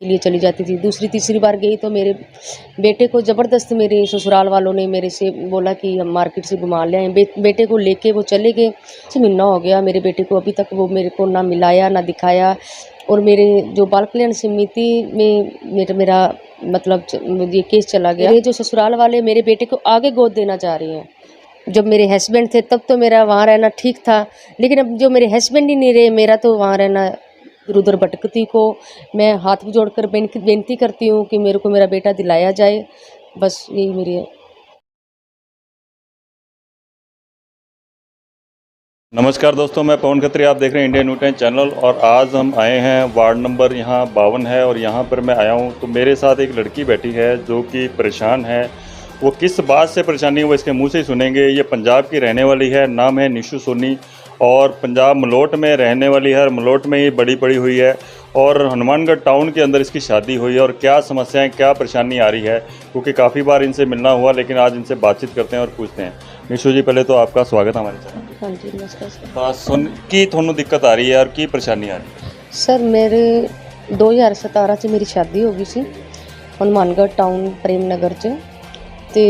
के लिए चली जाती थी। दूसरी तीसरी बार गई तो मेरे बेटे को ज़बरदस्त मेरे ससुराल वालों ने मेरे से बोला कि हम मार्केट से घुमा ले आएँ। बेटे को लेके वो चले गए। 6 महीना हो गया मेरे बेटे को, अभी तक वो मेरे को ना मिलाया ना दिखाया। और मेरे जो बाल कल्याण समिति में मेरा मतलब ये केस चला गया। मेरे जो ससुराल वाले मेरे बेटे को आगे गोद देना चाह रही हैं। जब मेरे हस्बैंड थे तब तो मेरा वहाँ रहना ठीक था, लेकिन अब जो मेरे हस्बैंड ही नहीं रहे, मेरा तो वहाँ रहना इधर उधर भटकती को मैं हाथ जोड़कर बेनती करती हूँ कि मेरे को मेरा बेटा दिलाया जाए। बस यही मेरी है। नमस्कार दोस्तों, मैं पवन खत्री, आप देख रहे हैं इंडिया न्यूज़ 10 चैनल। और आज हम आए हैं वार्ड नंबर यहाँ 52 है और यहाँ पर मैं आया हूँ तो मेरे साथ एक लड़की बैठी है जो कि परेशान है। वो किस बात से परेशानी है वो इसके मुंह से ही सुनेंगे। ये पंजाब की रहने वाली है, नाम है निशु सोनी और पंजाब मलोट में रहने वाली है। मलोट में ही बड़ी पड़ी हुई है और हनुमानगढ़ टाउन के अंदर इसकी शादी हुई है। और क्या समस्याएं, क्या परेशानी आ रही है, क्योंकि काफ़ी बार इनसे मिलना हुआ, लेकिन आज इनसे बातचीत करते हैं और पूछते हैं। निशु जी, पहले तो आपका स्वागत है हमारे चैनल पर। हाँ जी, नमस्कार सर। तो सुन की थोनों दिक्कत आ रही है और की परेशानी आ रही है? सर मेरे 2017 से मेरी शादी हो गई सी हनुमानगढ़ टाउन प्रेम नगर च ते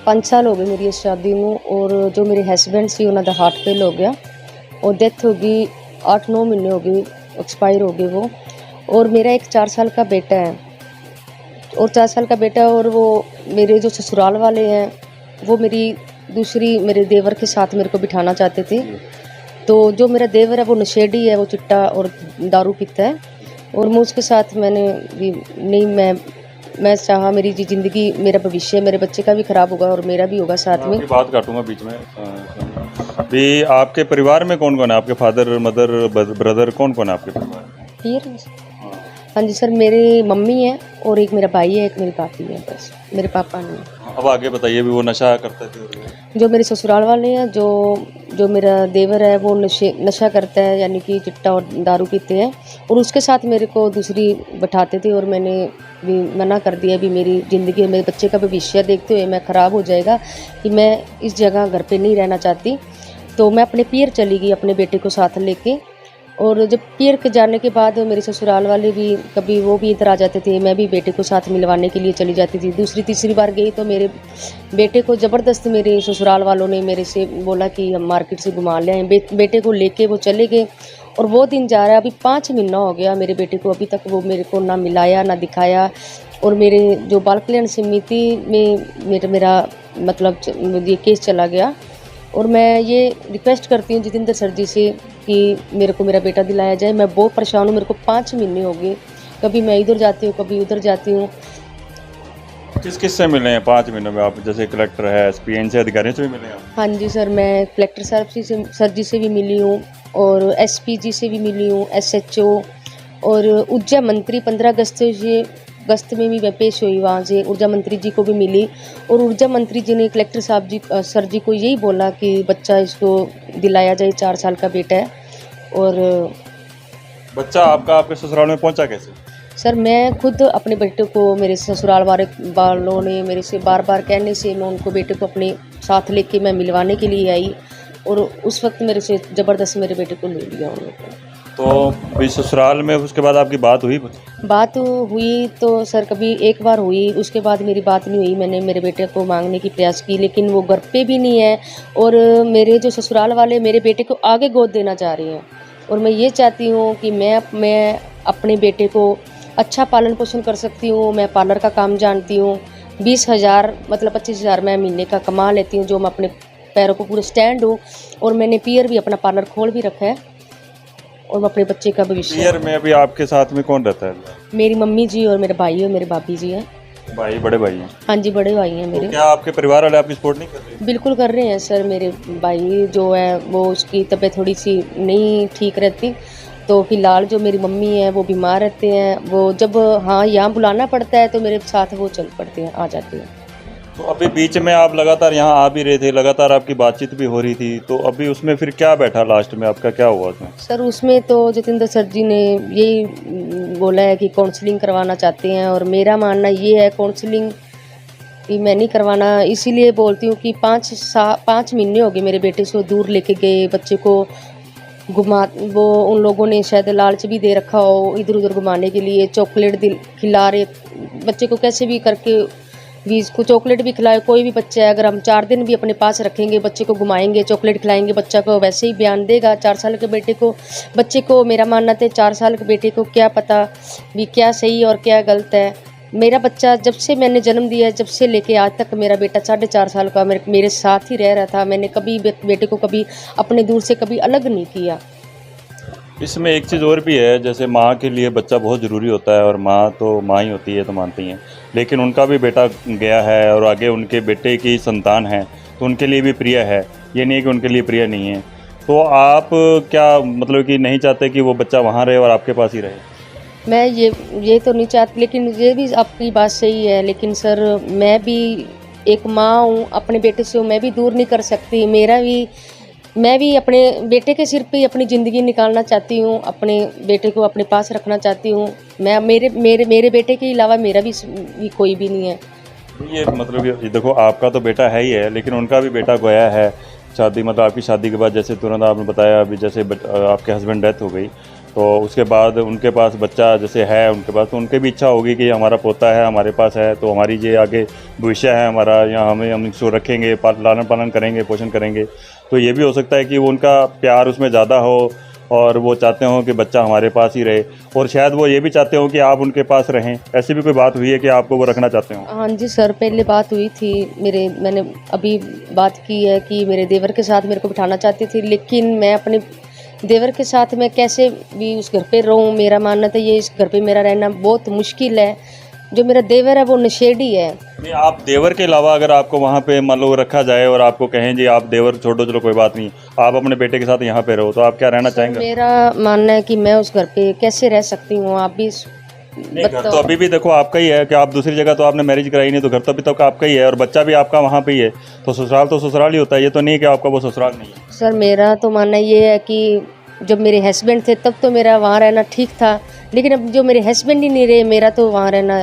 5 साल हो गए मेरी इस शादी में। और जो मेरे हस्बैंड सी उन्होंने हार्ट फेल हो गया और डेथ हो गई। 8-9 महीने हो गए एक्सपायर हो गए वो। और मेरा एक 4 साल का बेटा है और 4 साल का बेटा। और वो मेरे जो ससुराल वाले हैं वो मेरे देवर के साथ मेरे को बिठाना चाहते थे। तो जो मेरा देवर है वो नशेड़ी है, वो चिट्टा और दारू पीता है। और मैं उसके साथ मैंने भी नहीं, मैं चाहा मेरी ज़िंदगी, मेरा भविष्य मेरे बच्चे का भी ख़राब होगा और मेरा भी होगा साथ में। आपकी बात काटूंगा बीच में। भी आपके परिवार में कौन कौन है? आपके फादर, मदर, ब्रदर कौन कौन है आपके परिवार में? फिर हाँ जी सर, मेरी मम्मी है और एक मेरा भाई है, एक मेरी पापी है, बस मेरे पापा नहीं है। अब आगे बताइए, भी वो नशा करते थे? जो मेरे ससुराल वाले हैं, जो मेरा देवर है वो नशा करता है, यानी कि चिट्टा और दारू पीते हैं। और उसके साथ मेरे को दूसरी बैठाते थे और मैंने भी मना कर दिया। भी मेरी ज़िंदगी, मेरे बच्चे का भविष्य देखते हुए मैं ख़राब हो जाएगा कि मैं इस जगह घर पे नहीं रहना चाहती। तो मैं अपने पियर चली गई अपने बेटे को साथ लेके। और जब पियर के जाने के बाद मेरे ससुराल वाले भी कभी वो भी इधर आ जाते थे, मैं भी बेटे को साथ मिलवाने के लिए चली जाती थी। दूसरी तीसरी बार गई तो मेरे बेटे को ज़बरदस्त मेरे ससुराल वालों ने मेरे से बोला कि हम मार्केट से घुमा ले आएँ। बेटे को लेके वो चले गए और वो दिन जा रहा है। अभी 5 महीना हो गया मेरे बेटे को, अभी तक वो मेरे को ना मिलाया ना दिखाया। और मेरे जो बाल कल्याण समिति में मेरा मतलब ये केस चला गया। और मैं ये रिक्वेस्ट करती हूँ जितेंद्र सर जी से कि मेरे को मेरा बेटा दिलाया जाए। मैं बहुत परेशान हूँ, मेरे को 5 महीने हो गए, कभी मैं इधर जाती हूँ कभी उधर जाती हूँ। किस किस से मिले हैं 5 महीनों में आप? जैसे कलेक्टर है, एसपी, इनसे अधिकारियों से भी मिले हैं? हाँ जी सर, मैं कलेक्टर सर जी से भी मिली हूँ और एसपी जी से भी मिली हूँ, एसएचओ और ऊर्जा मंत्री 15 अगस्त में भी मैं पेश हुई वहाँ से, ऊर्जा मंत्री जी को भी मिली। और ऊर्जा मंत्री जी ने कलेक्टर साहब जी सर जी को यही बोला कि बच्चा इसको दिलाया जाए, 4 साल का बेटा है। और बच्चा आपका आपके ससुराल में पहुंचा कैसे? सर मैं खुद अपने बेटे को, मेरे ससुराल वालों ने मेरे से बार बार कहने से मैं उनको बेटे को अपने साथ लेके मैं मिलवाने के लिए आई। और उस वक्त मेरे से ज़बरदस्त मेरे बेटे को ले लिया उन लोगों ने। तो भी ससुराल में उसके बाद आपकी बात हुई? बात हुई तो सर कभी एक बार हुई, उसके बाद मेरी बात नहीं हुई। मैंने मेरे बेटे को मांगने की प्रयास की, लेकिन वो घर पे भी नहीं है। और मेरे जो ससुराल वाले मेरे बेटे को आगे गोद देना चाह रही हैं। और मैं ये चाहती हूँ कि मैं अपने बेटे को अच्छा पालन पोषण कर सकती हूँ। मैं पार्लर का काम जानती हूँ। 20,000 मतलब 25,000 मैं महीने का कमा लेती हूँ, जो मैं अपने पैरों को पूरे स्टैंड हूँ। और मैंने पियर भी अपना पार्लर खोल भी रखा है और मैं अपने बच्चे का भविष्य। पियर में अभी आपके साथ में कौन रहता है? मेरी मम्मी जी और मेरे भाई और मेरे भाभी जी हैं। भाई, बड़े भाई हैं? हाँ जी, बड़े भाई हैं मेरे। तो क्या आपके परिवार वाले आपकी सपोर्ट नहीं कर रहे? बिल्कुल कर रहे हैं सर। मेरे भाई जो है वो, उसकी तबीयत थोड़ी सी नहीं ठीक रहती, तो फिलहाल जो मेरी मम्मी है वो बीमार रहते हैं। वो जब यहाँ बुलाना पड़ता है तो मेरे साथ वो चल पड़ते हैं, आ जाते हैं। तो अभी बीच में आप लगातार यहाँ आ भी रहे थे, लगातार आपकी बातचीत भी हो रही थी, तो अभी उसमें फिर क्या बैठा लास्ट में, आपका क्या हुआ उसमें? सर उसमें तो जितेंद्र सर जी ने यही बोला है कि काउंसलिंग करवाना चाहते हैं। और मेरा मानना ये है काउंसलिंग कि मैं नहीं करवाना। इसीलिए बोलती हूँ कि 5 महीने हो गए मेरे बेटे से दूर लेके गए, बच्चे को घुमा, वो उन लोगों ने शायद लालच भी दे रखा हो इधर उधर घुमाने के लिए, चॉकलेट खिला रहे बच्चे को, कैसे भी करके भी इसको चॉकलेट भी खिलाए। कोई भी बच्चा है, अगर हम 4 दिन भी अपने पास रखेंगे, बच्चे को घुमाएंगे, चॉकलेट खिलाएंगे, बच्चा को वैसे ही बयान देगा। 4 साल के बच्चे को मेरा मानना था 4 साल के बेटे को क्या पता भी क्या सही और क्या गलत है। मेरा बच्चा जब से मैंने जन्म दिया, जब से लेके आज तक मेरा बेटा 4.5 साल का मेरे साथ ही रह रहा था। मैंने कभी बेटे को कभी अपने दूर से कभी अलग नहीं किया। इसमें एक चीज़ और भी है, जैसे माँ के लिए बच्चा बहुत ज़रूरी होता है और माँ तो माँ ही होती है, तो मानती हैं, लेकिन उनका भी बेटा गया है और आगे उनके बेटे की संतान है, तो उनके लिए भी प्रिय है, ये नहीं कि उनके लिए प्रिय नहीं है। तो आप क्या मतलब कि नहीं चाहते कि वो बच्चा वहाँ रहे और आपके पास ही रहे? मैं ये तो नहीं चाहती, लेकिन ये भी आपकी बात सही है। लेकिन सर मैं भी एक माँ हूँ, अपने बेटे से मैं भी दूर नहीं कर सकती। मैं भी अपने बेटे के सिर पे ही अपनी ज़िंदगी निकालना चाहती हूँ, अपने बेटे को अपने पास रखना चाहती हूँ। मैं मेरे बेटे के अलावा मेरा भी कोई भी नहीं है। ये मतलब ये देखो, आपका तो बेटा है ही है, लेकिन उनका भी बेटा गया है शादी, मतलब आपकी शादी के बाद, जैसे तुरंत आपने बताया अभी, जैसे आपके हस्बैंड डेथ हो गई, तो उसके बाद उनके पास बच्चा जैसे है उनके पास, तो उनके भी इच्छा होगी कि हमारा पोता है हमारे पास है, तो हमारी ये आगे भविष्य है हमारा, या हम इसको रखेंगे, लालन पालन करेंगे, पोषण करेंगे। तो ये भी हो सकता है कि वो उनका प्यार उसमें ज़्यादा हो और वो चाहते हो कि बच्चा हमारे पास ही रहे, और शायद वो ये भी चाहते हो कि आप उनके पास रहें। ऐसी भी कोई बात हुई है कि आपको वो रखना चाहते हो? हाँ जी सर, पहले बात हुई थी मैंने अभी बात की है कि मेरे देवर के साथ मेरे को बिठाना चाहती थी, लेकिन मैं अपने देवर के साथ मैं कैसे भी उस घर पे रहूँ। मेरा मानना था ये इस घर पे मेरा रहना बहुत मुश्किल है। जो मेरा देवर है वो नशेड़ी है। नहीं, आप देवर के अलावा अगर आपको वहाँ पे मान लो रखा जाए और आपको कहें जी आप देवर छोड़ दो, चलो कोई बात नहीं, आप अपने बेटे के साथ यहाँ पे रहो, तो आप क्या रहना सर चाहेंगे? मेरा मानना है कि मैं उस घर पे कैसे रह सकती हूँ, आप भी नहीं, घर तो अभी भी देखो आपका ही है, कि आप दूसरी जगह तो आपने मैरिज कराई नहीं, तो घर तो अभी तक आपका ही है और बच्चा भी आपका वहाँ पे ही है, तो ससुराल ही होता है। ये तो नहीं है कि आपका वो ससुराल नहीं है। सर मेरा तो मानना ये है कि जब मेरे हस्बैंड थे तब तो मेरा वहाँ रहना ठीक था, लेकिन अब जो मेरे हस्बैंड ही नहीं रहे, मेरा तो वहाँ रहना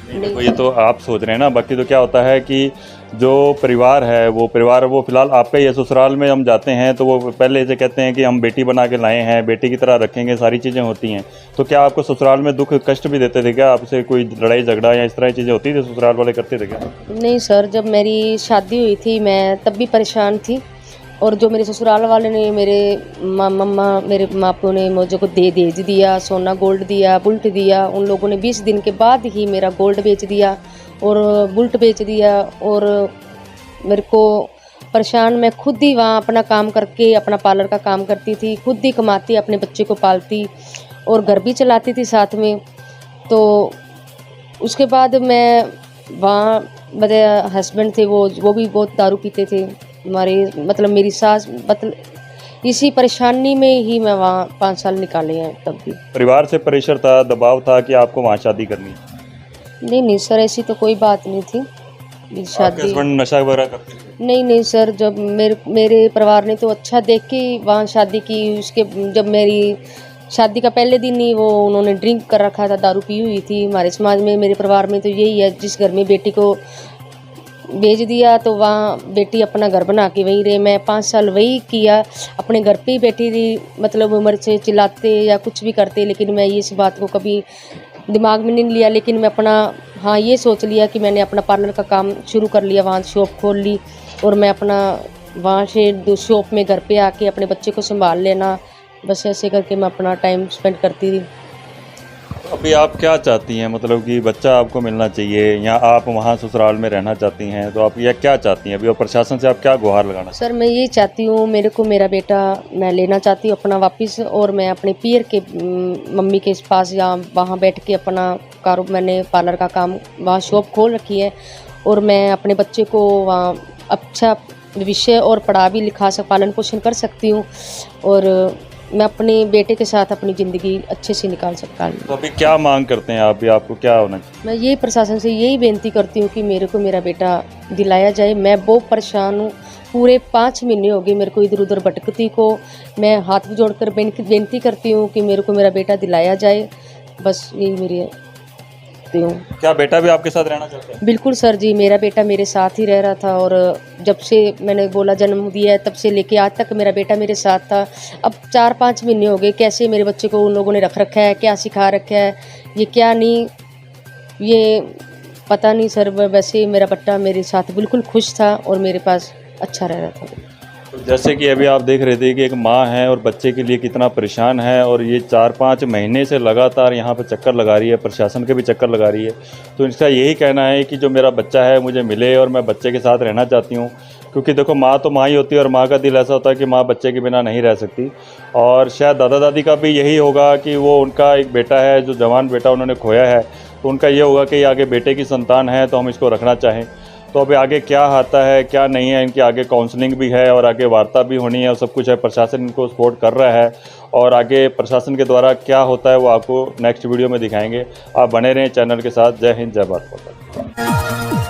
देखो, ये तो आप सोच रहे हैं ना, बाकी तो क्या होता है कि जो परिवार है वो फिलहाल आपका ही है। ससुराल में हम जाते हैं तो वो पहले से कहते हैं कि हम बेटी बना के लाए हैं, बेटी की तरह रखेंगे, सारी चीज़ें होती हैं। तो क्या आपको ससुराल में दुख कष्ट भी देते थे क्या? आपसे कोई लड़ाई झगड़ा या इस तरह की चीज़ें होती थी, ससुराल वाले करते थे क्या? नहीं सर, जब मेरी शादी हुई थी मैं तब भी परेशान थी, और जो मेरे ससुराल वाले ने मेरे मेरे माँ बापू ने मुझे को भेज दिया, सोना गोल्ड दिया, बुल्ट दिया। उन लोगों ने 20 दिन के बाद ही मेरा गोल्ड बेच दिया और बुल्ट बेच दिया, और मेरे को परेशान। मैं खुद ही वहाँ अपना काम करके अपना पार्लर का काम करती थी, खुद ही कमाती, अपने बच्चे को पालती और घर भी चलाती थी साथ में। तो उसके बाद मैं वहाँ, मेरे हस्बैंड थे वो भी बहुत दारू पीते थे। हमारे मतलब मेरी सास, मतलब इसी परेशानी में ही मैं वहाँ 5 साल निकाले हैं। तब भी परिवार से प्रेशर था, दबाव था कि आपको वहाँ शादी करनी है? नहीं सर, ऐसी तो कोई बात नहीं थी। आपके शादी हस्बैंड नशा वगैरह करते थे? नहीं सर, जब मेरे परिवार ने तो अच्छा देख के वहाँ शादी की। उसके जब मेरी शादी का पहले दिन ही वो उन्होंने ड्रिंक कर रखा था, दारू पी हुई थी। हमारे समाज में, मेरे परिवार में तो यही है, जिस घर में बेटी को भेज दिया तो वहाँ बेटी अपना घर बना के वहीं रहे। मैं 5 साल वही किया, अपने घर पे ही बैठी रही, मतलब उम्र से चिल्लाते या कुछ भी करते, लेकिन मैं इस बात को कभी दिमाग में नहीं लिया। लेकिन मैं अपना हाँ ये सोच लिया कि मैंने अपना पार्लर का काम शुरू कर लिया, वहाँ शॉप खोल ली, और मैं अपना वहाँ से शॉप में घर पे आके अपने बच्चे को संभाल लेना, बस ऐसे करके मैं अपना टाइम स्पेंड करती थी। अभी आप क्या चाहती हैं, मतलब कि बच्चा आपको मिलना चाहिए या आप वहाँ ससुराल में रहना चाहती हैं? तो आप यह क्या चाहती हैं अभी, और प्रशासन से आप क्या गुहार लगाना? सर मैं ये चाहती हूँ, मेरे को मेरा बेटा मैं लेना चाहती हूँ अपना वापस, और मैं अपने पीर के मम्मी के पास या वहाँ बैठ के अपना मैंने पार्लर का काम वहाँ शॉप खोल रखी है, और मैं अपने बच्चे को वहाँ अच्छा विषय और पढ़ा भी लिखा पालन पोषण कर सकती हूँ, और मैं अपने बेटे के साथ अपनी ज़िंदगी अच्छे से निकाल सकता हूँ। तो अभी क्या मांग करते हैं आप भी, आपको क्या होना चाहिए? मैं यही प्रशासन से यही बेनती करती हूँ कि मेरे को मेरा बेटा दिलाया जाए। मैं बहुत परेशान हूँ, पूरे 5 महीने हो गए मेरे को इधर उधर भटकती को। मैं हाथ जोड़कर बेनती करती हूँ कि मेरे को मेरा बेटा दिलाया जाए, बस यही मेरी है। सकती हूँ। क्या बेटा भी आपके साथ रहना चाहता है? बिल्कुल सर जी, मेरा बेटा मेरे साथ ही रह रहा था और जब से मैंने बोला जन्म दिया है तब से लेके आज तक मेरा बेटा मेरे साथ था। अब 4-5 महीने हो गए कैसे मेरे बच्चे को उन लोगों ने रख रखा है, क्या सिखा रखा है, ये क्या नहीं, ये पता नहीं सर। वैसे मेरा बेटा मेरे साथ बिल्कुल खुश था और मेरे पास अच्छा रह रहा था। तो जैसे कि अभी आप देख रहे थे कि एक माँ है और बच्चे के लिए कितना परेशान है, और ये 4-5 महीने से लगातार यहाँ पर चक्कर लगा रही है, प्रशासन के भी चक्कर लगा रही है। तो इसका यही कहना है कि जो मेरा बच्चा है मुझे मिले और मैं बच्चे के साथ रहना चाहती हूँ, क्योंकि देखो माँ तो माँ ही होती है और माँ का दिल ऐसा होता है कि माँ बच्चे के बिना नहीं रह सकती। और शायद दादा दादी का भी यही होगा कि वो उनका एक बेटा है जो जवान बेटा उन्होंने खोया है, तो उनका ये होगा कि आगे बेटे की संतान है तो हम इसको रखना चाहें। तो अभी आगे क्या आता है क्या नहीं है, इनकी आगे काउंसलिंग भी है और आगे वार्ता भी होनी है और सब कुछ है। प्रशासन इनको सपोर्ट कर रहा है और आगे प्रशासन के द्वारा क्या होता है वो आपको नेक्स्ट वीडियो में दिखाएंगे। आप बने रहें चैनल के साथ। जय हिंद, जय भारत माता।